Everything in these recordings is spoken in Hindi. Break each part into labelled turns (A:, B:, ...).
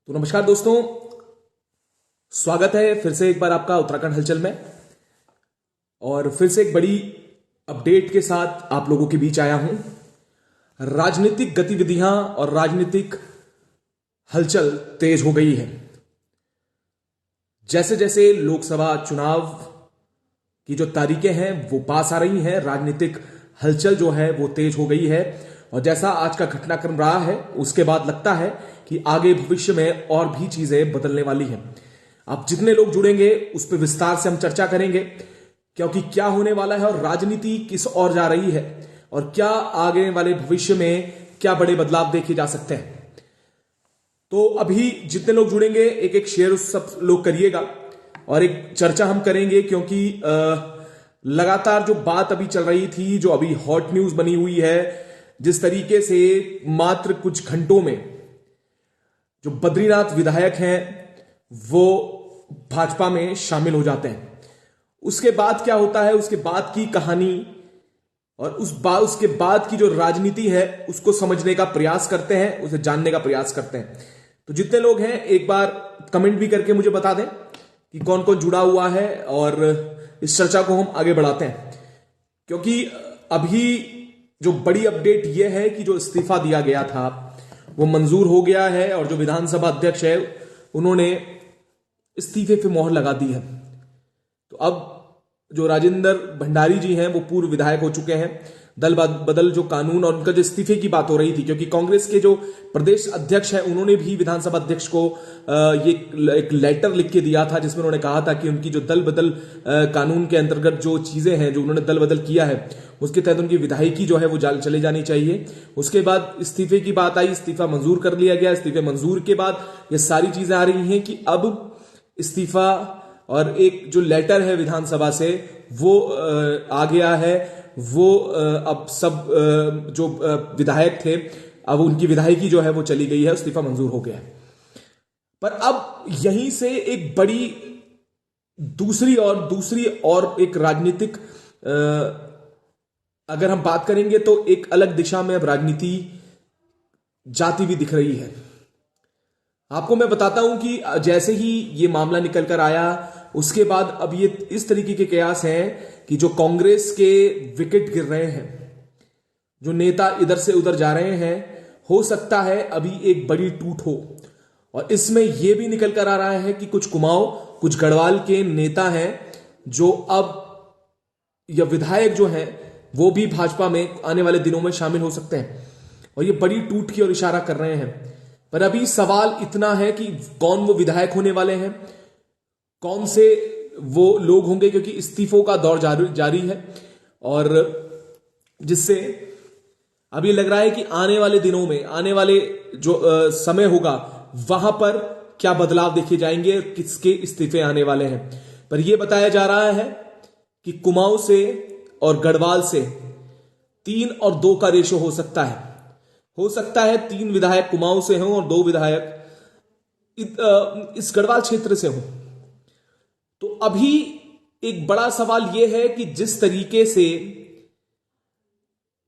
A: तो नमस्कार दोस्तों, स्वागत है फिर से एक बार आपका उत्तराखंड हलचल में। और फिर से एक बड़ी अपडेट के साथ आप लोगों के बीच आया हूं। राजनीतिक गतिविधियां और राजनीतिक हलचल तेज हो गई है। जैसे जैसे लोकसभा चुनाव की जो तारीखें हैं वो पास आ रही हैं, राजनीतिक हलचल जो है वो तेज हो गई है। और जैसा आज का घटनाक्रम रहा है उसके बाद लगता है कि आगे भविष्य में और भी चीजें बदलने वाली हैं। अब जितने लोग जुड़ेंगे उस पर विस्तार से हम चर्चा करेंगे, क्योंकि क्या होने वाला है और राजनीति किस ओर जा रही है और क्या आगे वाले भविष्य में क्या बड़े बदलाव देखे जा सकते हैं। तो अभी जितने लोग जुड़ेंगे एक एक शेयर सब लोग करिएगा और एक चर्चा हम करेंगे, क्योंकि लगातार जो बात अभी चल रही थी, जो अभी हॉट न्यूज बनी हुई है, जिस तरीके से मात्र कुछ घंटों में जो बद्रीनाथ विधायक हैं वो भाजपा में शामिल हो जाते हैं। उसके बाद क्या होता है, उसके बाद की कहानी और उसके बाद की जो राजनीति है उसको समझने का प्रयास करते हैं, उसे जानने का प्रयास करते हैं। तो जितने लोग हैं एक बार कमेंट भी करके मुझे बता दें कि कौन कौन जुड़ा हुआ है और इस चर्चा को हम आगे बढ़ाते हैं। क्योंकि अभी जो बड़ी अपडेट यह है कि जो इस्तीफा दिया गया था वो मंजूर हो गया है और जो विधानसभा अध्यक्ष है उन्होंने इस्तीफे पे मोहर लगा दी है। तो अब जो राजेंद्र भंडारी जी हैं वो पूर्व विधायक हो चुके हैं। दल बदल जो कानून और उनका जो इस्तीफे की बात हो रही थी, क्योंकि कांग्रेस के जो प्रदेश अध्यक्ष हैं उन्होंने भी विधानसभा अध्यक्ष को ये एक लेटर लिख के दिया था, जिसमें उन्होंने कहा था कि उनकी जो दल बदल कानून के अंतर्गत जो चीजें हैं, जो उन्होंने दल बदल किया है उसके तहत उनकी विधायकी जो है वो चले जानी चाहिए। उसके बाद इस्तीफे की बात आई, इस्तीफा मंजूर कर लिया गया। इस्तीफे मंजूर के बाद ये सारी चीजें आ रही हैं कि अब इस्तीफा और एक जो लेटर है विधानसभा से वो आ गया है। वो अब सब जो विधायक थे अब उनकी विधायकी जो है वो चली गई है, इस्तीफा मंजूर हो गया है। पर अब यहीं से एक बड़ी दूसरी और एक राजनीतिक अगर हम बात करेंगे तो एक अलग दिशा में अब राजनीति जाती भी दिख रही है। आपको मैं बताता हूं कि जैसे ही ये मामला निकल कर आया उसके बाद अब ये इस तरीके के कयास हैं कि जो कांग्रेस के विकेट गिर रहे हैं, जो नेता इधर से उधर जा रहे हैं, हो सकता है अभी एक बड़ी टूट हो। और इसमें यह भी निकल कर आ रहा है कि कुछ कुमाऊं, कुछ गढ़वाल के नेता हैं जो अब या विधायक जो हैं वो भी भाजपा में आने वाले दिनों में शामिल हो सकते हैं और ये बड़ी टूट की ओर इशारा कर रहे हैं। पर अभी सवाल इतना है कि कौन वो विधायक होने वाले हैं, कौन से वो लोग होंगे, क्योंकि इस्तीफों का दौर जारी है और जिससे अभी लग रहा है कि आने वाले दिनों में, आने वाले जो समय होगा वहां पर क्या बदलाव देखे जाएंगे, किसके इस्तीफे आने वाले हैं। पर यह बताया जा रहा है कि कुमाऊं से और गढ़वाल से 3 और 2 का रेशो हो सकता है। 3 विधायक कुमाऊं से हों और 2 विधायक इस गढ़वाल क्षेत्र से हों। तो अभी एक बड़ा सवाल यह है कि जिस तरीके से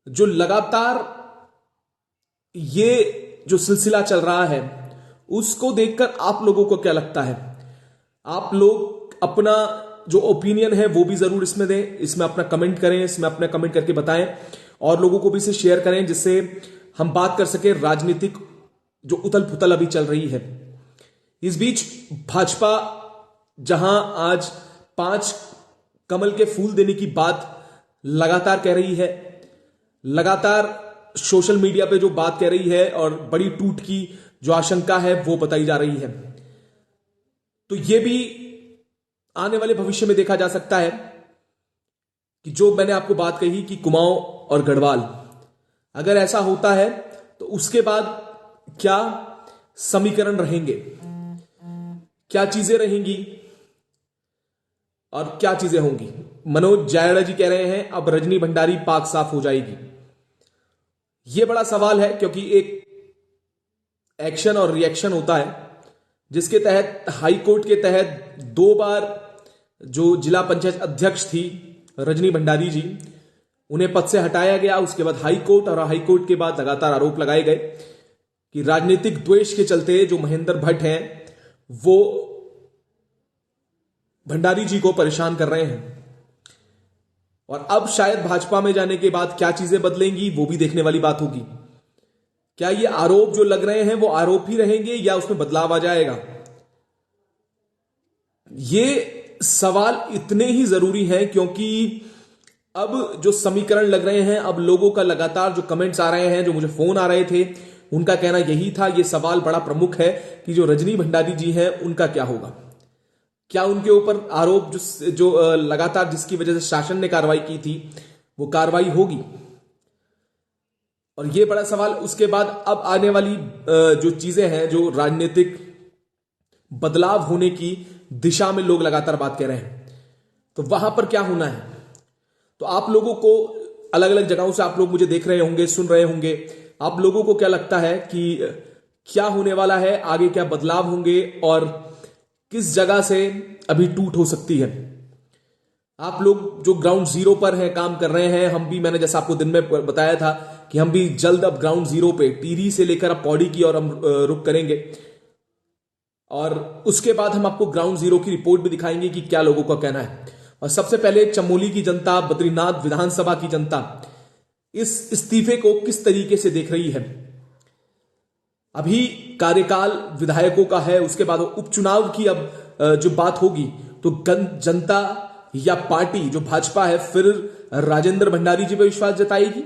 A: जो लगातार ये जो सिलसिला चल रहा है उसको देखकर आप लोगों को क्या लगता है। आप लोग अपना जो ओपिनियन है वो भी जरूर इसमें दें, इसमें अपना कमेंट करें, इसमें अपना कमेंट करके बताएं और लोगों को भी इसे शेयर करें, जिससे हम बात कर सके राजनीतिक जो उथल पुथल अभी चल रही है। इस बीच भाजपा जहां आज 5 कमल के फूल देने की बात लगातार कह रही है, लगातार सोशल मीडिया पे जो बात कह रही है और बड़ी टूट की जो आशंका है वो बताई जा रही है, तो यह भी आने वाले भविष्य में देखा जा सकता है कि जो मैंने आपको बात कही कि कुमाऊं और गढ़वाल, अगर ऐसा होता है तो उसके बाद क्या समीकरण रहेंगे, क्या चीजें रहेंगी और क्या चीजें होंगी। मनोज जायड़ा जी कह रहे हैं अब रजनी भंडारी पाक साफ हो जाएगी। यह बड़ा सवाल है, क्योंकि एक एक्शन और रिएक्शन होता है जिसके तहत हाई कोर्ट के तहत 2 बार जो जिला पंचायत अध्यक्ष थी रजनी भंडारी जी, उन्हें पद से हटाया गया। उसके बाद हाई कोर्ट और हाई कोर्ट के बाद लगातार आरोप लगाए गए कि राजनीतिक द्वेष के चलते जो महेंद्र भट्ट हैं वो भंडारी जी को परेशान कर रहे हैं। और अब शायद भाजपा में जाने के बाद क्या चीजें बदलेंगी वो भी देखने वाली बात होगी। क्या ये आरोप जो लग रहे हैं वो आरोप ही रहेंगे या उसमें बदलाव आ जाएगा? ये सवाल इतने ही जरूरी हैं क्योंकि अब जो समीकरण लग रहे हैं, अब लोगों का लगातार जो कमेंट्स आ रहे हैं, जो मुझे फोन आ रहे थे, उनका कहना यही था, ये सवाल बड़ा प्रमुख है कि जो रजनी भंडारी जी हैं उनका क्या होगा। क्या उनके ऊपर आरोप जो लगातार जिसकी वजह से शासन ने कार्रवाई की थी वो कार्रवाई होगी? और ये बड़ा सवाल। उसके बाद अब आने वाली जो चीजें हैं, जो राजनीतिक बदलाव होने की दिशा में लोग लगातार बात कर रहे हैं, तो वहां पर क्या होना है? तो आप लोगों को अलग अलग जगहों से आप लोग मुझे देख रहे होंगे, सुन रहे होंगे, आप लोगों को क्या लगता है कि क्या होने वाला है, आगे क्या बदलाव होंगे और किस जगह से अभी टूट हो सकती है? आप लोग जो ग्राउंड जीरो पर हैं, काम कर रहे हैं, हम भी, मैंने जैसा आपको दिन में बताया था कि हम भी जल्द अब ग्राउंड जीरो पे टीरी से लेकर अब पौड़ी की और हम रुक करेंगे और उसके बाद हम आपको ग्राउंड जीरो की रिपोर्ट भी दिखाएंगे कि क्या लोगों का कहना है। और सबसे पहले चमोली की जनता, बद्रीनाथ विधानसभा की जनता इस इस्तीफे को किस तरीके से देख रही है? अभी कार्यकाल विधायकों का है, उसके बाद उपचुनाव की अब जो बात होगी तो जनता या पार्टी जो भाजपा है फिर राजेंद्र भंडारी जी पर विश्वास जताएगी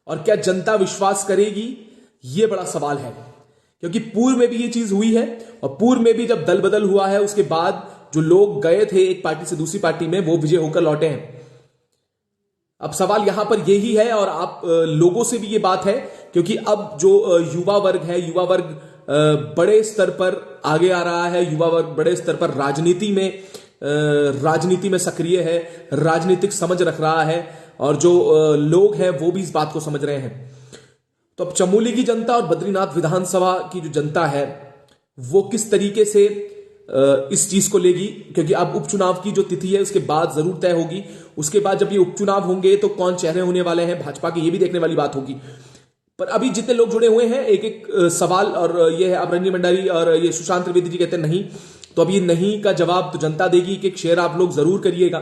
A: और क्या जनता विश्वास करेगी? यह बड़ा सवाल है क्योंकि पूर्व में भी यह चीज हुई है और पूर्व में भी जब दल बदल हुआ है उसके बाद जो लोग गए थे एक पार्टी से दूसरी पार्टी में वो विजय होकर लौटे हैं। अब सवाल यहां पर यही है और आप लोगों से भी ये बात है क्योंकि अब जो युवा वर्ग है, युवा वर्ग बड़े स्तर पर आगे आ रहा है, युवा वर्ग बड़े स्तर पर राजनीति में सक्रिय है, राजनीतिक समझ रख रहा है और जो लोग हैं वो भी इस बात को समझ रहे हैं। तो अब चमोली की जनता और बद्रीनाथ विधानसभा की जो जनता है वो किस तरीके से इस चीज को लेगी, क्योंकि अब उपचुनाव की जो तिथि है उसके बाद जरूर तय होगी। उसके बाद जब ये उपचुनाव होंगे तो कौन चेहरे होने वाले हैं भाजपा की, ये भी देखने वाली बात होगी। पर अभी जितने लोग जुड़े हुए हैं एक एक सवाल और ये है, अब रजनी भंडारी और ये सुशांत त्रिवेदी जी कहते हैं नहीं, तो अभी नहीं का जवाब तो जनता देगी। कि एक शेयर आप लोग जरूर करिएगा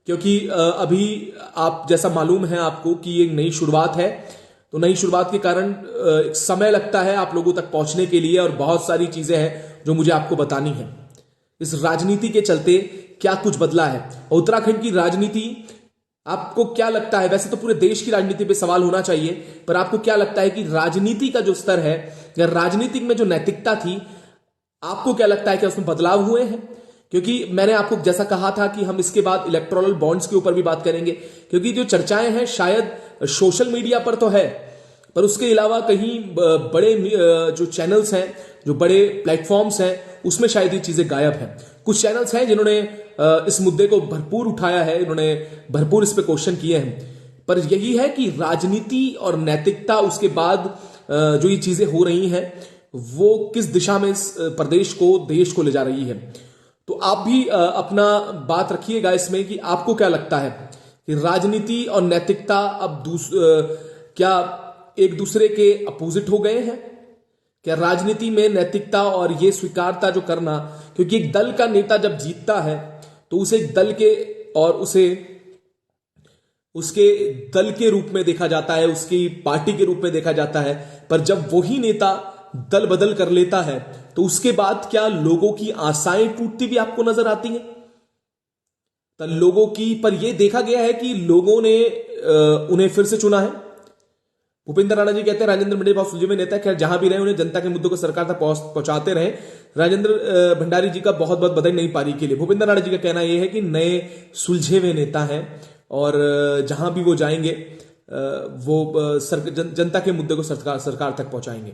A: क्योंकि अभी आप जैसा मालूम है आपको कि ये नई शुरुआत है, तो नई शुरुआत के कारण समय लगता है आप लोगों तक पहुंचने के लिए और बहुत सारी चीजें हैं जो मुझे आपको बतानी है। इस राजनीति के चलते क्या कुछ बदला है और उत्तराखंड की राजनीति आपको क्या लगता है? वैसे तो पूरे देश की राजनीति पे सवाल होना चाहिए, पर आपको क्या लगता है कि राजनीति का जो स्तर है या राजनीतिक में जो नैतिकता थी, आपको क्या लगता है कि उसमें बदलाव हुए हैं? क्योंकि मैंने आपको जैसा कहा था कि हम इसके बाद इलेक्टोरल बॉन्ड्स के ऊपर भी बात करेंगे, क्योंकि जो चर्चाएं हैं शायद सोशल मीडिया पर तो है पर उसके अलावा कहीं बड़े जो चैनल्स हैं, जो बड़े प्लेटफॉर्म्स हैं, उसमें शायद ये चीजें गायब हैं। कुछ चैनल्स हैं जिन्होंने इस मुद्दे को भरपूर उठाया है, इन्होंने भरपूर इस पे क्वेश्चन किए हैं, पर यही है कि राजनीति और नैतिकता उसके बाद जो ये चीजें हो रही हैं वो किस दिशा में इस प्रदेश को, देश को ले जा रही है। तो आप भी अपना बात रखिएगा इसमें कि आपको क्या लगता है कि राजनीति और नैतिकता अब क्या एक दूसरे के अपोजिट हो गए हैं? क्या राजनीति में नैतिकता और ये स्वीकारता जो करना, क्योंकि एक दल का नेता जब जीतता है तो उसे एक दल के और उसे उसके दल के रूप में देखा जाता है, उसकी पार्टी के रूप में देखा जाता है, पर जब वही नेता दल बदल कर लेता है तो उसके बाद क्या लोगों की आशाएं टूटती भी आपको नजर आती हैं? तो लोगों की, पर यह देखा गया है कि लोगों ने उन्हें फिर से चुना है। भूपेंद्र राणा जी कहते हैं राजेंद्र भंडारी बहुत सुलझे हुए नेता है, खैर जहां भी रहे उन्हें जनता के मुद्दों को सरकार तक पहुंचाते रहे। राजेंद्र भंडारी जी का बहुत बहुत बधाई नई पारी के लिए। भूपेंद्र राणा जी का कहना यह है कि नए सुलझे हुए नेता हैं और जहां भी वो जाएंगे वो जनता के मुद्दे को सरकार तक पहुंचाएंगे।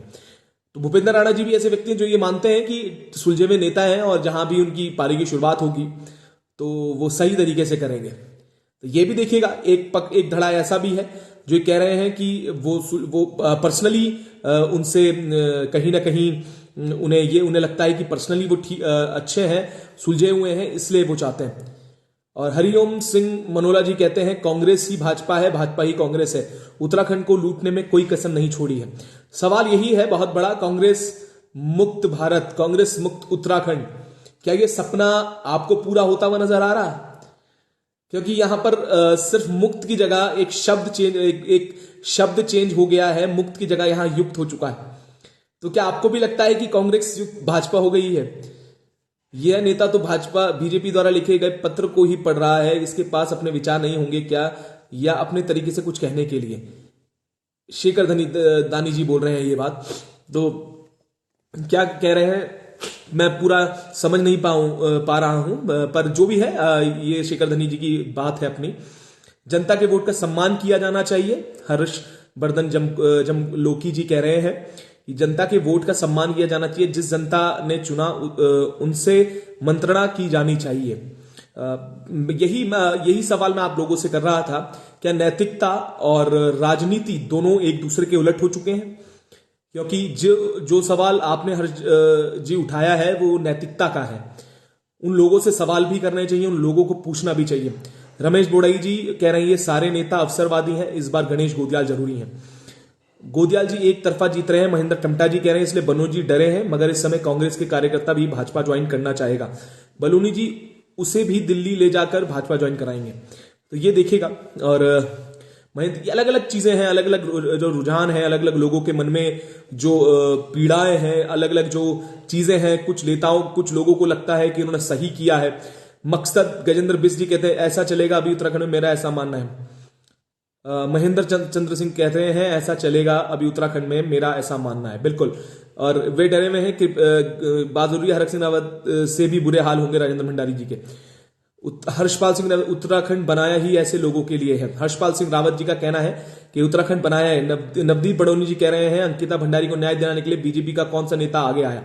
A: तो भूपेंद्र राणा जी भी ऐसे व्यक्ति हैं जो ये मानते हैं कि सुलझे हुए नेता हैं और जहां भी उनकी पारी की शुरुआत होगी तो वो सही तरीके से करेंगे। तो ये भी देखिएगा, एक धड़ा ऐसा भी है जो कह रहे हैं कि वो पर्सनली उनसे कहीं ना कहीं उन्हें लगता है कि पर्सनली वो अच्छे हैं, सुलझे हुए हैं, इसलिए वो चाहते हैं। और हरिओम सिंह मनोला जी कहते हैं कांग्रेस ही भाजपा है, भाजपा ही कांग्रेस है, उत्तराखंड को लूटने में कोई कसर नहीं छोड़ी है। सवाल यही है बहुत बड़ा, कांग्रेस मुक्त भारत, कांग्रेस मुक्त उत्तराखंड, क्या ये सपना आपको पूरा होता हुआ नजर आ रहा है? क्योंकि यहां पर सिर्फ मुक्त की जगह एक शब्द चेंज हो गया है, मुक्त की जगह यहां युक्त हो चुका है। तो क्या आपको भी लगता है कि कांग्रेस युक्त भाजपा हो गई है? यह नेता तो भाजपा बीजेपी द्वारा लिखे गए पत्र को ही पढ़ रहा है, इसके पास अपने विचार नहीं होंगे क्या, या अपने तरीके से कुछ कहने के लिए? शेखर दानी जी बोल रहे हैं ये बात, तो क्या कह रहे हैं मैं पूरा समझ नहीं पा रहा हूं, पर जो भी है ये शेखर धनी जी की बात है अपनी। जनता के वोट का सम्मान किया जाना चाहिए, हर्षवर्धन लोकी जी कह रहे हैं कि जनता के वोट का सम्मान किया जाना चाहिए, जिस जनता ने चुना उनसे मंत्रणा की जानी चाहिए। यही सवाल मैं आप लोगों से कर रहा था, क्या नैतिकता और राजनीति दोनों एक दूसरे के उलट हो चुके हैं? क्योंकि जो सवाल आपने हर्ष जी उठाया है वो नैतिकता का है, उन लोगों से सवाल भी करने चाहिए, उन लोगों को पूछना भी चाहिए। रमेश बोड़ई जी कह रहे हैं ये सारे नेता अवसरवादी हैं, इस बार गणेश गोदियाल जरूरी हैं। गोदियाल जी एक तरफा जीत रहे हैं, महेंद्र टमटा जी कह रहे हैं इसलिए बनोज जी डरे हैं, मगर इस समय कांग्रेस के कार्यकर्ता भी भाजपा ज्वाइन करना चाहेगा। बलूनी जी उसे भी दिल्ली ले जाकर भाजपा ज्वाइन कराएंगे, तो ये देखेगा। और अलग अलग चीजें हैं, अलग अलग जो रुझान है, अलग अलग लोगों के मन में जो पीड़ाएं हैं, अलग अलग जो चीजें हैं, कुछ नेताओं कुछ लोगों को लगता है कि उन्होंने सही किया है। मकसद गजेंद्र बिस्ट जी कहते हैं ऐसा चलेगा अभी उत्तराखंड में, मेरा ऐसा मानना है। महेंद्र चंद्र सिंह कहते हैं ऐसा चलेगा अभी उत्तराखंड में, मेरा ऐसा मानना है। बिल्कुल, और वे डरे में हैं कि बादुरी हरक सिंह रावत से भी बुरे हाल होंगे राजेंद्र भंडारी जी के। हर्षपाल सिंह रावत, उत्तराखंड बनाया ही ऐसे लोगों के लिए है। हर्षपाल सिंह रावत जी का कहना है कि उत्तराखंड बनाया है। नवदीप बड़ौनी जी कह रहे हैं अंकिता भंडारी को न्याय दिलाने के लिए बीजेपी का कौन सा नेता आगे आया?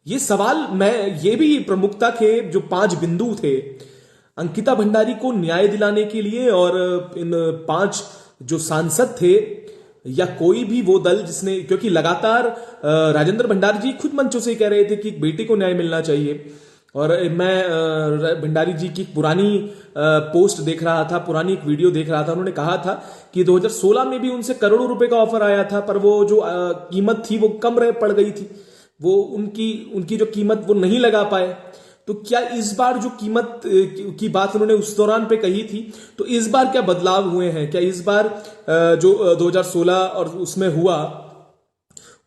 A: ये सवाल ये भी प्रमुखता के जो 5 बिंदु थे अंकिता भंडारी को न्याय दिलाने के लिए, और इन 5 जो सांसद थे या कोई भी वो दल जिसने, क्योंकि लगातार राजेंद्र भंडारी जी खुद मंचों से कह रहे थे कि बेटी को न्याय मिलना चाहिए। और मैं भंडारी जी की पुरानी पोस्ट देख रहा था, पुरानी एक वीडियो देख रहा था, उन्होंने कहा था कि 2016 में भी उनसे करोड़ों रुपए का ऑफर आया था, पर वो जो कीमत थी वो कम पड़ गई थी, वो उनकी जो कीमत वो नहीं लगा पाए। तो क्या इस बार जो कीमत की बात उन्होंने उस दौरान पे कही थी, तो इस बार क्या बदलाव हुए हैं? क्या इस बार जो 2016 और उसमें हुआ,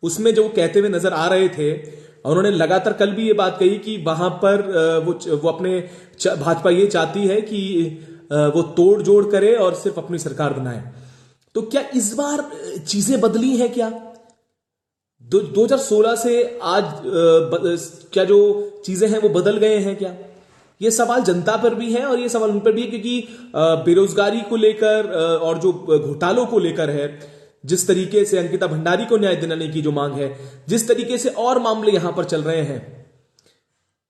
A: उसमें जो कहते हुए नजर आ रहे थे, उन्होंने लगातार कल भी ये बात कही कि वहां पर वो अपने भाजपा ये चाहती है कि वो तोड़ जोड़ करे और सिर्फ अपनी सरकार बनाए। तो क्या इस बार चीजें बदली हैं? क्या 2016 से आज क्या जो चीजें हैं वो बदल गए हैं क्या? ये सवाल जनता पर भी है और ये सवाल उन पर भी है, क्योंकि बेरोजगारी को लेकर और जो घोटालों को लेकर है, जिस तरीके से अंकिता भंडारी को न्याय दिलाने की जो मांग है, जिस तरीके से और मामले यहां पर चल रहे हैं,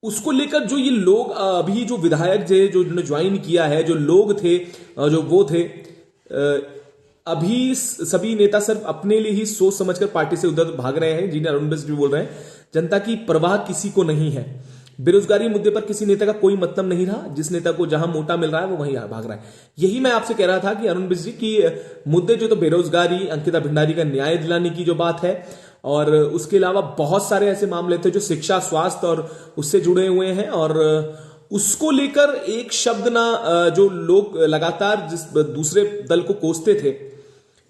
A: उसको लेकर जो ये लोग अभी जो विधायक थे जो ज्वाइन किया है, जो लोग थे जो वो थे, अभी सभी नेता सिर्फ अपने लिए ही सोच समझकर पार्टी से उधर भाग रहे हैं, जिन्हें अरुण बिष्ट भी बोल रहे हैं। जनता की परवाह किसी को नहीं है। बेरोजगारी मुद्दे पर किसी नेता का कोई मतलब नहीं रहा, जिस नेता को जहां मोटा मिल रहा है वो वहीं भाग रहा है। यही मैं आपसे कह रहा था कि अरुण बिष्ट जी की मुद्दे जो तो बेरोजगारी, अंकिता भंडारी का न्याय दिलाने की जो बात है, और उसके अलावा बहुत सारे ऐसे मामले थे जो शिक्षा, स्वास्थ्य और उससे जुड़े हुए हैं, और उसको लेकर एक शब्द ना जो लोग लगातार जिस दूसरे दल को कोसते थे।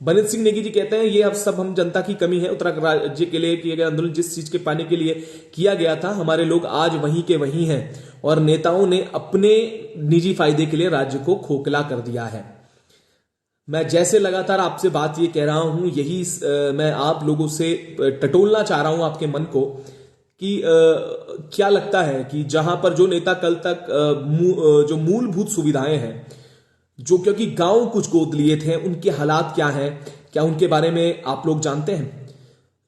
A: बनित सिंह नेगी जी कहते हैं ये अब सब हम जनता की कमी है, उत्तराखंड राज्य के लिए किए गए आंदोलन जिस चीज के पाने के लिए किया गया था, हमारे लोग आज वहीं के वहीं हैं और नेताओं ने अपने निजी फायदे के लिए राज्य को खोखला कर दिया है। मैं जैसे लगातार आपसे बात ये कह रहा हूं, यही मैं आप लोगों से टटोलना चाह रहा हूं आपके मन को कि क्या लगता है कि जहां पर जो नेता कल तक जो मूलभूत सुविधाएं हैं, जो क्योंकि गांव कुछ गोद लिए थे, उनके हालात क्या हैं, क्या उनके बारे में आप लोग जानते हैं?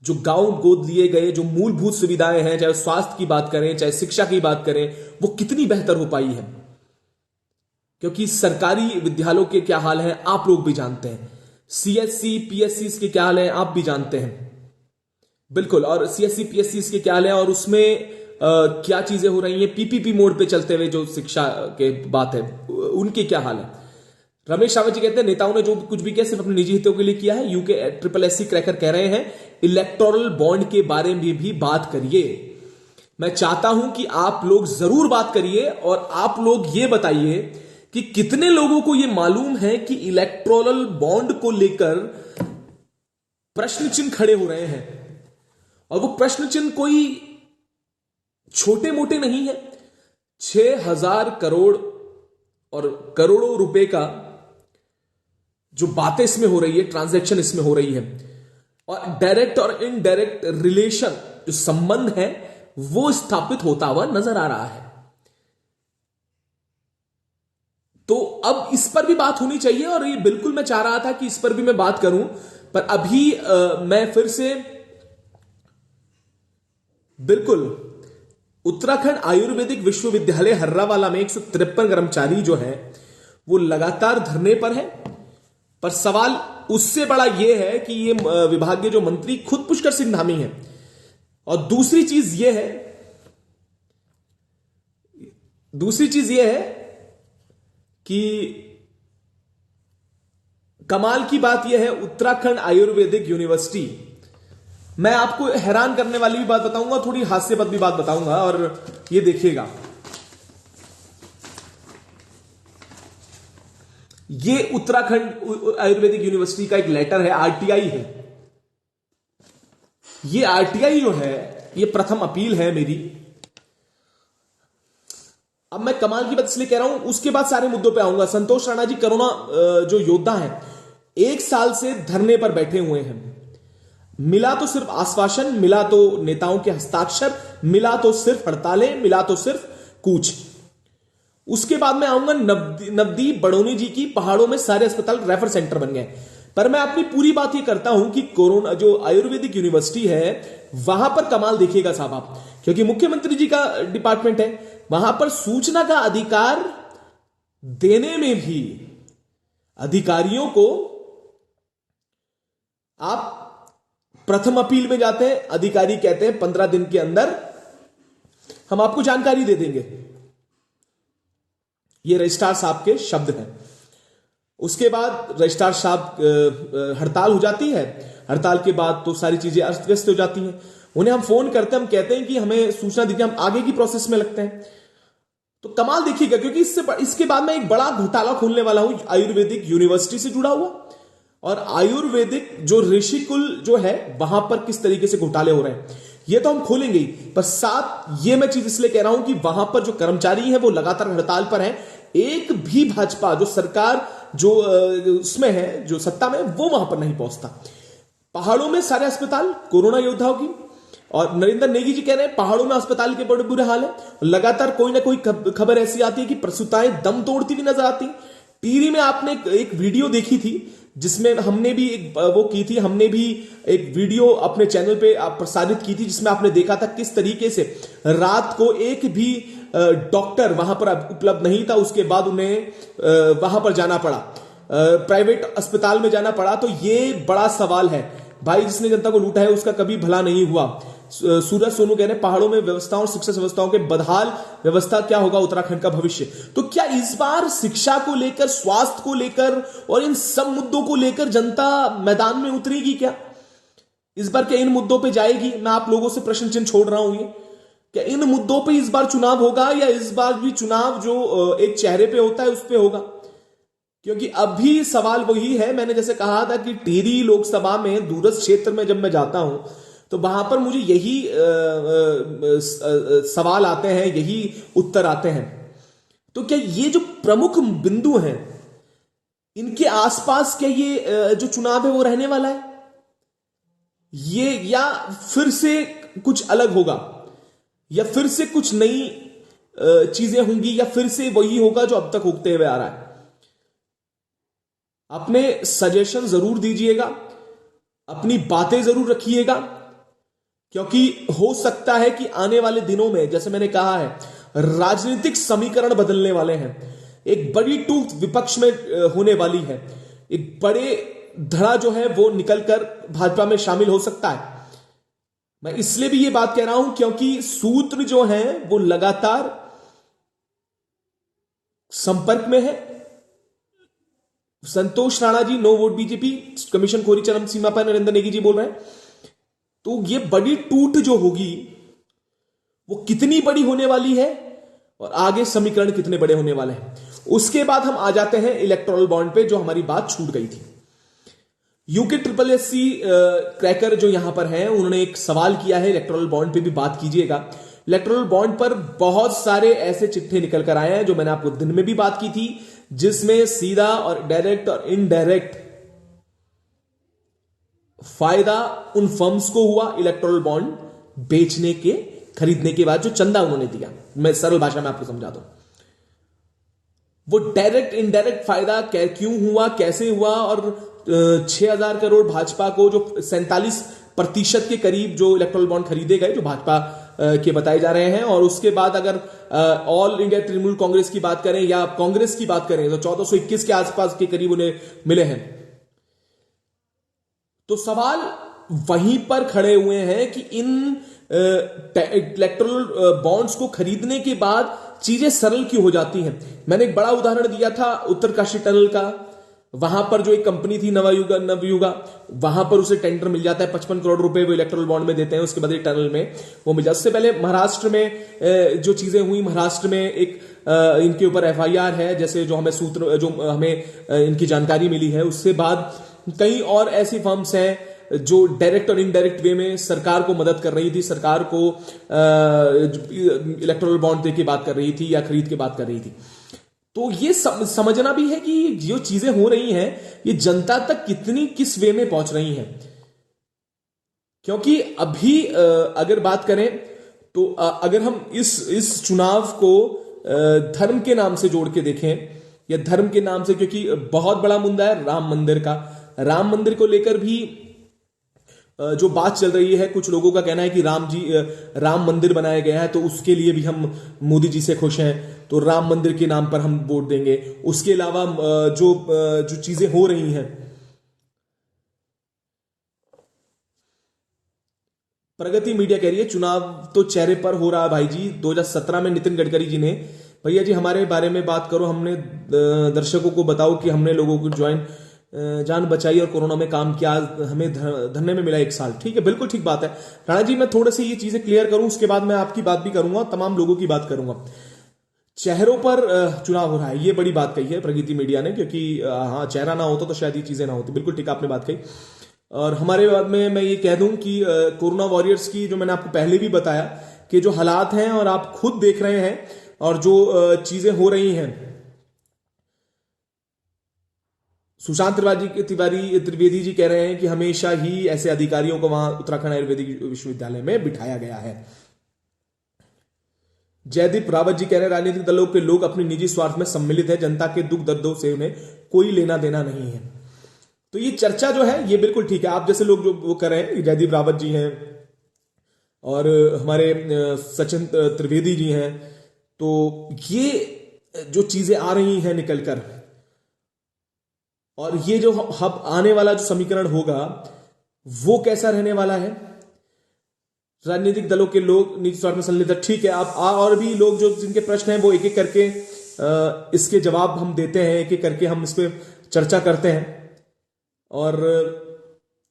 A: जो गांव गोद लिए गए जो मूलभूत सुविधाएं हैं, चाहे स्वास्थ्य की बात करें, चाहे शिक्षा की बात करें, वो कितनी बेहतर हो पाई है? क्योंकि सरकारी विद्यालयों के क्या हाल हैं आप लोग भी जानते हैं, सीएससी पीएससी के क्या हाल हैं आप भी जानते हैं। बिल्कुल, और सीएससी पीएससी के क्या हाल है और उसमें क्या चीजें हो रही हैं, पीपीपी मोड पे चलते हुए जो शिक्षा के बात है उनके क्या हाल है। रमेश रावत जी कहते हैं नेताओं ने जो कुछ भी किया सिर्फ अपने निजी हितों के लिए किया है। यूके SSSC क्रैकर कह रहे हैं इलेक्टोरल बॉन्ड के बारे में भी बात करिए। मैं चाहता हूं कि आप लोग जरूर बात करिए और आप लोग ये बताइए कि कितने लोगों को यह मालूम है कि इलेक्टोरल बॉन्ड को लेकर प्रश्न चिन्ह खड़े हो रहे हैं। और वो प्रश्न चिन्ह कोई छोटे मोटे नहीं है। 6,000 करोड़ और करोड़ों रुपए का जो बातें इसमें हो रही है, ट्रांजैक्शन इसमें हो रही है, और डायरेक्ट और इनडायरेक्ट रिलेशन जो संबंध है वो स्थापित होता हुआ नजर आ रहा है। तो अब इस पर भी बात होनी चाहिए और ये बिल्कुल मैं चाह रहा था कि इस पर भी मैं बात करूं, पर अभी मैं फिर से बिल्कुल उत्तराखंड आयुर्वेदिक विश्वविद्यालय हर्रावाला में 153 कर्मचारी जो है वो लगातार धरने पर है। पर सवाल उससे बड़ा यह है कि ये विभागीय जो मंत्री खुद पुष्कर सिंह धामी हैं। और दूसरी चीज यह है कि कमाल की बात यह है, उत्तराखंड आयुर्वेदिक यूनिवर्सिटी, मैं आपको हैरान करने वाली भी बात बताऊंगा, थोड़ी हास्यपद भी बात बताऊंगा और ये देखिएगा। ये उत्तराखंड आयुर्वेदिक यूनिवर्सिटी का एक लेटर है, आरटीआई है। ये आरटीआई जो है ये प्रथम अपील है मेरी। अब मैं कमाल की बात इसलिए कह रहा हूं, उसके बाद सारे मुद्दों पे आऊंगा। संतोष राणा जी कोरोना जो योद्धा हैं, 1 साल से धरने पर बैठे हुए हैं। मिला तो सिर्फ आश्वासन, मिला तो नेताओं के हस्ताक्षर, मिला तो सिर्फ हड़तालें, मिला तो सिर्फ कूच। उसके बाद मैं आऊंगा नवदीप बड़ोनी जी की, पहाड़ों में सारे अस्पताल रेफर सेंटर बन गए। पर मैं अपनी पूरी बात ये करता हूं कि कोरोना जो आयुर्वेदिक यूनिवर्सिटी है वहां पर कमाल देखिएगा साहब आप, क्योंकि मुख्यमंत्री जी का डिपार्टमेंट है, वहां पर सूचना का अधिकार देने में भी अधिकारियों को आप प्रथम अपील में जाते हैं, अधिकारी कहते हैं 15 दिन के अंदर हम आपको जानकारी दे देंगे। ये रजिस्ट्रार साहब के शब्द हैं। उसके बाद रजिस्ट्रार साहब हड़ताल हो जाती है। हड़ताल के बाद तो सारी चीजें अस्त व्यस्त हो जाती हैं। उन्हें हम फोन करते हैं, हम कहते हैं कि हमें सूचना दीजिए, हम आगे की प्रोसेस में लगते हैं। तो कमाल देखिएगा, क्योंकि इसके बाद मैं एक बड़ा घोटाला खोलने वाला हूं आयुर्वेदिक यूनिवर्सिटी से जुड़ा हुआ, और आयुर्वेदिक जो ऋषिकुल जो है वहां पर किस तरीके से घोटाले हो रहे हैं ये तो हम खोलेंगे ही। पर साथ ये मैं चीज इसलिए कह रहा हूं कि वहां पर जो कर्मचारी हैं वो लगातार हड़ताल पर हैं। एक भी भाजपा जो सरकार जो उसमें है, जो सत्ता में, वो वहां पर नहीं पहुंचता। पहाड़ों में सारे अस्पताल कोरोना योद्धाओं की, और नरेंद्र नेगी जी कह रहे हैं पहाड़ों में अस्पताल के बड़े बुरे हाल है। लगातार कोई ना कोई खबर ऐसी आती है कि प्रसूताएं दम तोड़ती हुई नजर आती। टीवी में आपने एक वीडियो देखी थी जिसमें हमने भी हमने भी एक वीडियो अपने चैनल पे प्रसारित की थी, जिसमें आपने देखा था किस तरीके से रात को एक भी डॉक्टर वहां पर उपलब्ध नहीं था। उसके बाद उन्हें वहां पर जाना पड़ा, प्राइवेट अस्पताल में जाना पड़ा। तो ये बड़ा सवाल है भाई, जिसने जनता को लूटा है उसका कभी भला नहीं हुआ। सूरज सोनू कह रहे हैं पहाड़ों में व्यवस्थाओं और शिक्षा व्यवस्थाओं के बदहाल व्यवस्था, क्या होगा उत्तराखंड का भविष्य। तो क्या इस बार शिक्षा को लेकर, स्वास्थ्य को लेकर और इन सब मुद्दों को लेकर जनता मैदान में उतरेगी क्या? इस बार क्या इन मुद्दों पे जाएगी? मैं आप लोगों से प्रश्न चिन्ह छोड़ रहा हूं। ये क्या इन मुद्दों पे इस बार चुनाव होगा, या इस बार भी चुनाव जो एक चेहरे पे होता है उस पे होगा? क्योंकि अभी सवाल वही है, मैंने जैसे कहा था कि टिहरी लोकसभा में दूरस्थ क्षेत्र में जब मैं जाता हूं तो वहां पर मुझे यही सवाल आते हैं, यही उत्तर आते हैं। तो क्या ये जो प्रमुख बिंदु हैं इनके आसपास क्या ये जो चुनाव है वो रहने वाला है, ये या फिर से कुछ अलग होगा, या फिर से कुछ नई चीजें होंगी, या फिर से वही होगा जो अब तक होते हुए आ रहा है? अपने सजेशन जरूर दीजिएगा, अपनी बातें जरूर रखिएगा, क्योंकि हो सकता है कि आने वाले दिनों में, जैसे मैंने कहा है, राजनीतिक समीकरण बदलने वाले हैं। एक बड़ी टूट विपक्ष में होने वाली है। एक बड़े धड़ा जो है वो निकलकर भाजपा में शामिल हो सकता है। मैं इसलिए भी ये बात कह रहा हूं क्योंकि सूत्र जो हैं वो लगातार संपर्क में है। संतोष Rana ji no vote BJP, commission खोरी चरम सीमा पर, नरेंद्र नेगी जी बोल रहे हैं। तो ये बड़ी टूट जो होगी वो कितनी बड़ी होने वाली है और आगे समीकरण कितने बड़े होने वाले हैं। उसके बाद हम आ जाते हैं इलेक्टोरल बॉन्ड पे, जो हमारी बात छूट गई थी। UK triple S C cracker जो यहां पर हैं, उन्होंने एक सवाल किया है, इलेक्टोरल बॉन्ड पे भी बात कीजिएगा। इलेक्टोरल बॉन्ड पर बहुत सारे ऐसे चिट्ठे निकल कर आए हैं जो मैंने आपको दिन में भी बात की थी, जिसमें सीधा और डायरेक्ट और इनडायरेक्ट फायदा उन फर्म्स को हुआ इलेक्टोरल बॉन्ड बेचने के, खरीदने के बाद जो चंदा उन्होंने दिया। मैं सरल भाषा में आपको समझा दूं, वो डायरेक्ट इनडायरेक्ट फायदा क्यों हुआ, कैसे हुआ, और 6,000 करोड़ भाजपा को, जो 47% के करीब जो इलेक्टोरल बॉन्ड खरीदे गए, जो भाजपा के बताए जा रहे हैं। और उसके बाद अगर ऑल इंडिया तृणमूल कांग्रेस की बात करें या कांग्रेस की बात करें तो 1421 के आसपास के करीब उन्हें मिले हैं। तो सवाल वहीं पर खड़े हुए हैं कि इन इलेक्टोरल बॉन्ड्स को खरीदने के बाद चीजें सरल क्यों हो जाती हैं। मैंने एक बड़ा उदाहरण दिया था उत्तरकाशी टनल का। वहां पर जो एक कंपनी थी नवयुगा, वहां पर उसे टेंडर मिल जाता है, 55 करोड़ रुपए वो इलेक्टोरल बॉन्ड में देते हैं, उसके बाद टनल में वो मिल जाता है। उससे पहले महाराष्ट्र में जो चीजें हुई, महाराष्ट्र में एक इनके ऊपर एफआईआर है, जैसे जो हमें इनकी जानकारी मिली है। उससे बाद कई और ऐसी फर्म्स हैं जो डायरेक्ट और इनडायरेक्ट वे में सरकार को मदद कर रही थी, सरकार को इलेक्टोरल बॉन्ड दे के बात कर रही थी या खरीद के बात कर रही थी। तो ये समझना भी है कि जो चीजें हो रही हैं ये जनता तक किस वे में पहुंच रही हैं। क्योंकि अभी अगर बात करें तो अगर हम इस चुनाव को धर्म के नाम से जोड़ के देखें, या धर्म के नाम से, क्योंकि बहुत बड़ा मुद्दा है राम मंदिर का। राम मंदिर को लेकर भी जो बात चल रही है, कुछ लोगों का कहना है कि राम मंदिर बनाया गया है तो उसके लिए भी हम मोदी जी से खुश हैं, तो राम मंदिर के नाम पर हम वोट देंगे। उसके अलावा जो चीजें हो रही हैं, प्रगति मीडिया कह रही है चुनाव तो चेहरे पर हो रहा है भाई जी। 2017 में नितिन गडकरी जी ने, भैया जी हमारे बारे में बात करो, हमने दर्शकों को बताओ कि हमने लोगों को जान बचाई और कोरोना में काम किया, हमें धरने में मिला 1 साल। ठीक है, बिल्कुल ठीक बात है राणा जी। मैं थोड़ी सी ये चीजें क्लियर करूं, उसके बाद मैं आपकी बात भी करूंगा, तमाम लोगों की बात करूंगा। चेहरों पर चुनाव हो रहा है, ये बड़ी बात कही है प्रगति मीडिया ने, क्योंकि हाँ चेहरा ना होता तो शायद ये चीजें ना होती। बिल्कुल ठीक आपने बात कही। और हमारे बाद में मैं ये कह दूं कि कोरोना वॉरियर्स की, जो मैंने आपको पहले भी बताया कि जो हालात हैं और आप खुद देख रहे हैं और जो चीजें हो रही हैं, सुशांत त्रिवेदी जी कह रहे हैं कि हमेशा ही ऐसे अधिकारियों को वहां उत्तराखंड आयुर्वेदिक विश्वविद्यालय में बिठाया गया है। जयदीप रावत जी कह रहे हैं राजनीतिक दलों के लोग अपने निजी स्वार्थ में सम्मिलित है, जनता के दुख दर्दों से उन्हें कोई लेना देना नहीं है। तो ये चर्चा जो है ये बिल्कुल ठीक है। आप जैसे लोग जो वो कर रहे हैं, जयदीप रावत जी हैं और हमारे सचिन त्रिवेदी जी हैं, तो ये जो चीजें आ रही हैं निकलकर, और ये जो हब आने वाला जो समीकरण होगा वो कैसा रहने वाला है। राजनीतिक दलों के लोग निजी स्वार्थ में संलिप्त, ठीक है। आप और भी लोग जो जिनके प्रश्न हैं वो एक एक करके इसके जवाब हम देते हैं, एक एक करके हम इस पे चर्चा करते हैं, और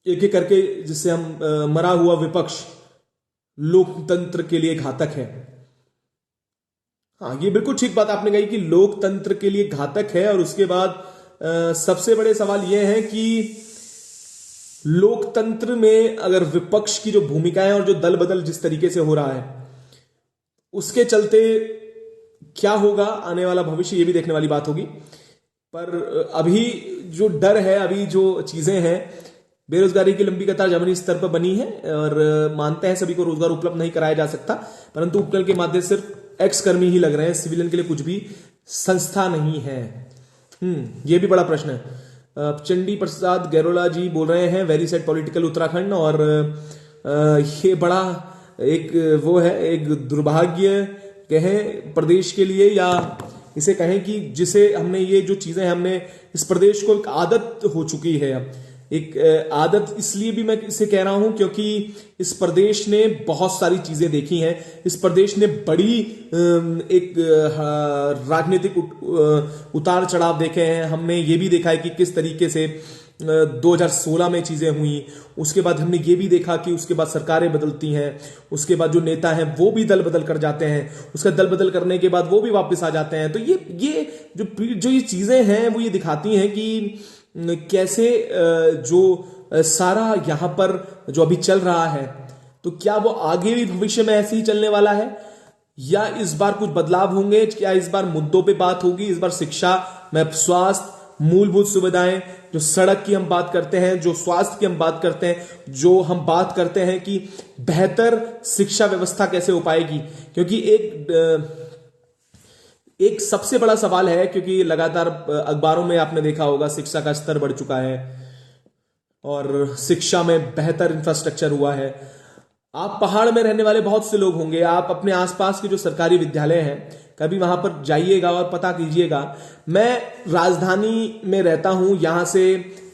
A: एक एक करके जिससे हम मरा हुआ विपक्ष लोकतंत्र के लिए घातक है। हाँ, ये बिल्कुल ठीक बात आपने कही कि लोकतंत्र के लिए घातक है। और उसके बाद सबसे बड़े सवाल यह है कि लोकतंत्र में अगर विपक्ष की जो भूमिका है और जो दल बदल जिस तरीके से हो रहा है, उसके चलते क्या होगा आने वाला भविष्य, ये भी देखने वाली बात होगी। पर अभी जो डर है, अभी जो चीजें हैं, बेरोजगारी की लंबी कतार जमीनी स्तर पर बनी है और मानते हैं सभी को रोजगार उपलब्ध नहीं कराया जा सकता, परंतु उपनल के माध्यम से सिर्फ एक्स कर्मी ही लग रहे हैं, सिविलियन के लिए कुछ भी संस्था नहीं है। ये भी बड़ा प्रश्न है। चंडी प्रसाद गैरोला जी बोल रहे हैं वेरी सैड पॉलिटिकल उत्तराखंड, और ये बड़ा एक वो है, एक दुर्भाग्य कहें प्रदेश के लिए, या इसे कहें कि जिसे हमने ये जो चीजें हमने इस प्रदेश को एक आदत हो चुकी है। अब एक आदत इसलिए भी मैं इसे कह रहा हूं क्योंकि इस प्रदेश ने बहुत सारी चीजें देखी हैं। इस प्रदेश ने बड़ी एक राजनीतिक उतार चढ़ाव देखे हैं। हमने ये भी देखा है कि किस तरीके से 2016 में चीजें हुई, उसके बाद हमने ये भी देखा कि उसके बाद सरकारें बदलती हैं, उसके बाद जो नेता हैं वो भी दल बदल कर जाते हैं, उसका दल बदल करने के बाद वो भी वापस आ जाते हैं। तो ये जो ये चीजें हैं वो ये दिखाती हैं कि कैसे जो सारा यहां पर जो अभी चल रहा है, तो क्या वो आगे भी भविष्य में ऐसे ही चलने वाला है, या इस बार कुछ बदलाव होंगे, क्या इस बार मुद्दों पे बात होगी, इस बार शिक्षा में स्वास्थ्य, मूलभूत सुविधाएं, जो सड़क की हम बात करते हैं, जो स्वास्थ्य की हम बात करते हैं, जो हम बात करते हैं कि बेहतर शिक्षा व्यवस्था कैसे हो पाएगी। क्योंकि एक सबसे बड़ा सवाल है, क्योंकि लगातार अखबारों में आपने देखा होगा शिक्षा का स्तर बढ़ चुका है और शिक्षा में बेहतर इंफ्रास्ट्रक्चर हुआ है। आप पहाड़ में रहने वाले बहुत से लोग होंगे, आप अपने आसपास के जो सरकारी विद्यालय हैं कभी वहां पर जाइएगा और पता कीजिएगा। मैं राजधानी में रहता हूं, यहां से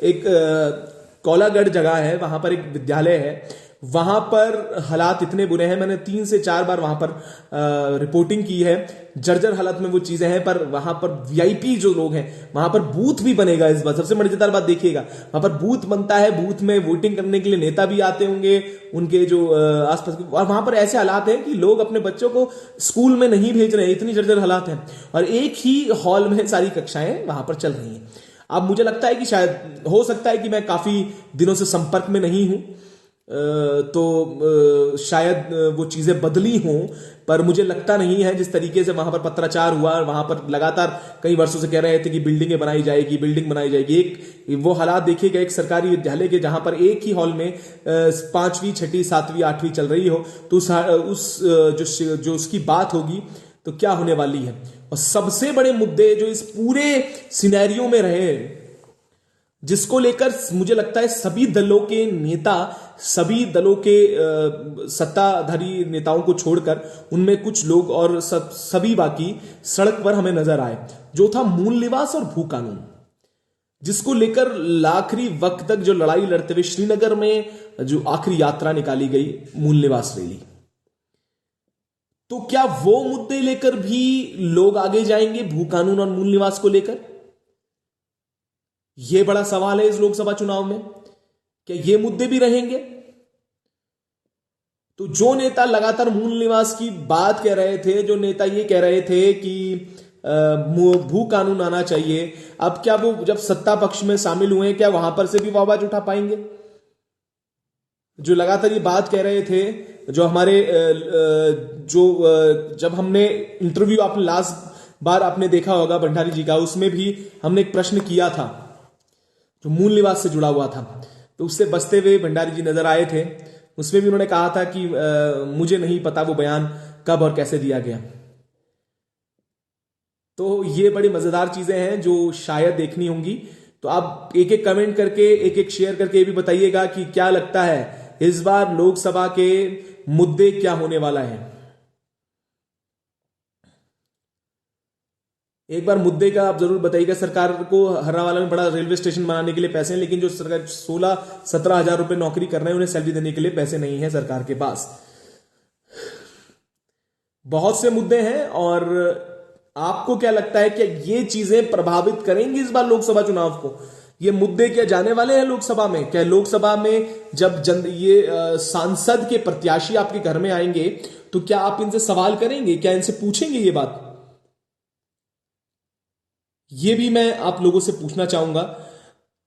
A: एक कोलागढ़ जगह है, वहां पर एक विद्यालय है, वहां पर हालात इतने बुरे हैं, मैंने 3 से 4 बार वहां पर रिपोर्टिंग की है, जर्जर हालत में वो चीजें हैं। पर वहां पर वीआईपी जो लोग हैं, वहां पर बूथ भी बनेगा इस बार, सबसे मजेदार बात देखिएगा, वहां पर बूथ बनता है, बूथ में वोटिंग करने के लिए नेता भी आते होंगे उनके जो आसपास, और वहां पर ऐसे हालात हैं कि लोग अपने बच्चों को स्कूल में नहीं भेज रहे हैं, इतनी जर्जर हालात हैं, और एक ही हॉल में सारी कक्षाएं वहां पर चल रही हैं। अब मुझे लगता है कि शायद हो सकता है कि मैं काफी दिनों से संपर्क में नहीं हूं, तो शायद वो चीजें बदली हों, पर मुझे लगता नहीं है। जिस तरीके से वहां पर पत्राचार हुआ, वहां पर लगातार कई वर्षों से कह रहे थे कि बिल्डिंग बनाई जाएगी। एक वो हालात देखिएगा एक सरकारी विद्यालय के, जहां पर एक ही हॉल में 5वीं 6वीं 7वीं 8वीं चल रही हो, तो जो उसकी बात होगी तो क्या होने वाली है। और सबसे बड़े मुद्दे जो इस पूरे सिनेरियो में रहे, जिसको लेकर मुझे लगता है सभी दलों के नेता, सभी दलों के सत्ताधारी नेताओं को छोड़कर उनमें कुछ लोग और सभी बाकी सड़क पर हमें नजर आए, जो था मूल निवास और भू कानून, जिसको लेकर आखिरी वक्त तक जो लड़ाई लड़ते हुए श्रीनगर में जो आखिरी यात्रा निकाली गई मूल निवास रैली। तो क्या वो मुद्दे लेकर भी लोग आगे जाएंगे, भू कानून और मूल निवास को लेकर? यह बड़ा सवाल है इस लोकसभा चुनाव में, क्या ये मुद्दे भी रहेंगे? तो जो नेता लगातार मूल निवास की बात कह रहे थे, जो नेता ये कह रहे थे कि भू कानून आना चाहिए, अब क्या वो जब सत्ता पक्ष में शामिल हुए, क्या वहां पर से भी आवाज उठा पाएंगे? जो लगातार ये बात कह रहे थे, जो हमारे जब हमने इंटरव्यू आपने लास्ट बार आपने देखा होगा भंडारी जी का, उसमें भी हमने एक प्रश्न किया था जो मूल निवास से जुड़ा हुआ था, तो उससे बचते हुए भंडारी जी नजर आए थे। उसमें भी उन्होंने कहा था कि मुझे नहीं पता वो बयान कब और कैसे दिया गया। तो ये बड़ी मजेदार चीजें हैं जो शायद देखनी होंगी। तो आप एक एक कमेंट करके, एक एक शेयर करके ये भी बताइएगा कि क्या लगता है इस बार लोकसभा के मुद्दे क्या होने वाला है। एक बार मुद्दे का आप जरूर बताइएगा। सरकार को हर्रावाला में बड़ा रेलवे स्टेशन बनाने के लिए पैसे हैं, लेकिन जो सरकार 16-17 हजार रुपए नौकरी कर रहे हैं, उन्हें सैलरी देने के लिए पैसे नहीं है सरकार के पास। बहुत से मुद्दे हैं, और आपको क्या लगता है कि ये चीजें प्रभावित करेंगी इस बार लोकसभा चुनाव को? ये मुद्दे क्या जाने वाले हैं लोकसभा में? क्या लोकसभा में जब ये सांसद के प्रत्याशी आपके घर में आएंगे, तो क्या आप इनसे सवाल करेंगे, क्या इनसे पूछेंगे ये बात? ये भी मैं आप लोगों से पूछना चाहूंगा।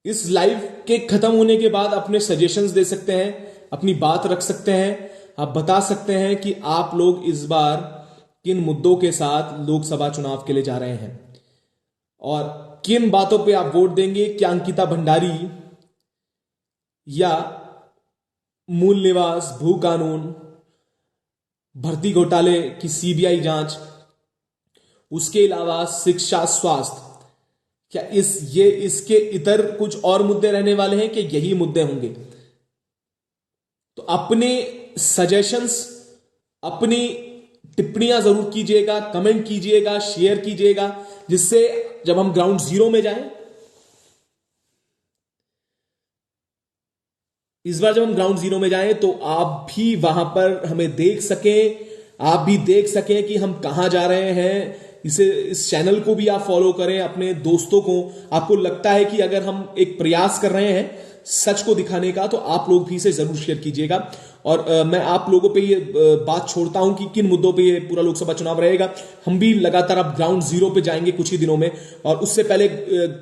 A: इस लाइव के खत्म होने के बाद अपने सजेशंस दे सकते हैं, अपनी बात रख सकते हैं, आप बता सकते हैं कि आप लोग इस बार किन मुद्दों के साथ लोकसभा चुनाव के लिए जा रहे हैं और किन बातों पे आप वोट देंगे। क्या अंकिता भंडारी या मूल निवास, भू कानून, भर्ती घोटाले की सीबीआई जांच, उसके अलावा शिक्षा, स्वास्थ्य, क्या इसके इतर कुछ और मुद्दे रहने वाले हैं कि यही मुद्दे होंगे? तो अपने सजेशंस, अपनी टिप्पणियां जरूर कीजिएगा, कमेंट कीजिएगा, शेयर कीजिएगा, जिससे जब हम ग्राउंड जीरो में जाएं, इस बार जब हम ग्राउंड जीरो में जाएं, तो आप भी वहां पर हमें देख सकें, आप भी देख सकें कि हम कहां जा रहे हैं। इस चैनल को भी आप फॉलो करें, अपने दोस्तों को। आपको लगता है कि अगर हम एक प्रयास कर रहे हैं सच को दिखाने का, तो आप लोग भी इसे जरूर शेयर कीजिएगा। और मैं आप लोगों पे ये बात छोड़ता हूं कि किन मुद्दों पे ये पूरा लोकसभा चुनाव रहेगा। हम भी लगातार अब ग्राउंड जीरो पे जाएंगे कुछ ही दिनों में, और उससे पहले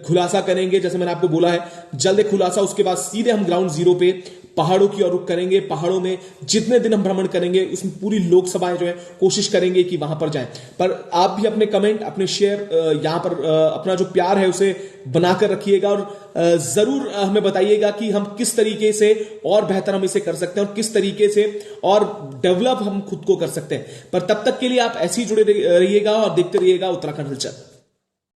A: खुलासा करेंगे, जैसे मैंने आपको बोला है, जल्द खुलासा, उसके बाद सीधे हम ग्राउंड जीरो पे पहाड़ों की ओर रुख करेंगे। पहाड़ों में जितने दिन हम भ्रमण करेंगे उसमें पूरी लोकसभाएं जो है कोशिश करेंगे कि वहां पर जाएं। पर आप भी अपने कमेंट, अपने शेयर, यहां पर अपना जो प्यार है उसे बनाकर रखिएगा, और जरूर हमें बताइएगा कि हम किस तरीके से और बेहतर हम इसे कर सकते हैं, और किस तरीके से और डेवलप हम खुद को कर सकते हैं। पर तब तक के लिए आप ऐसे ही जुड़े रहिएगा और देखते रहिएगा उत्तराखंड हलचल।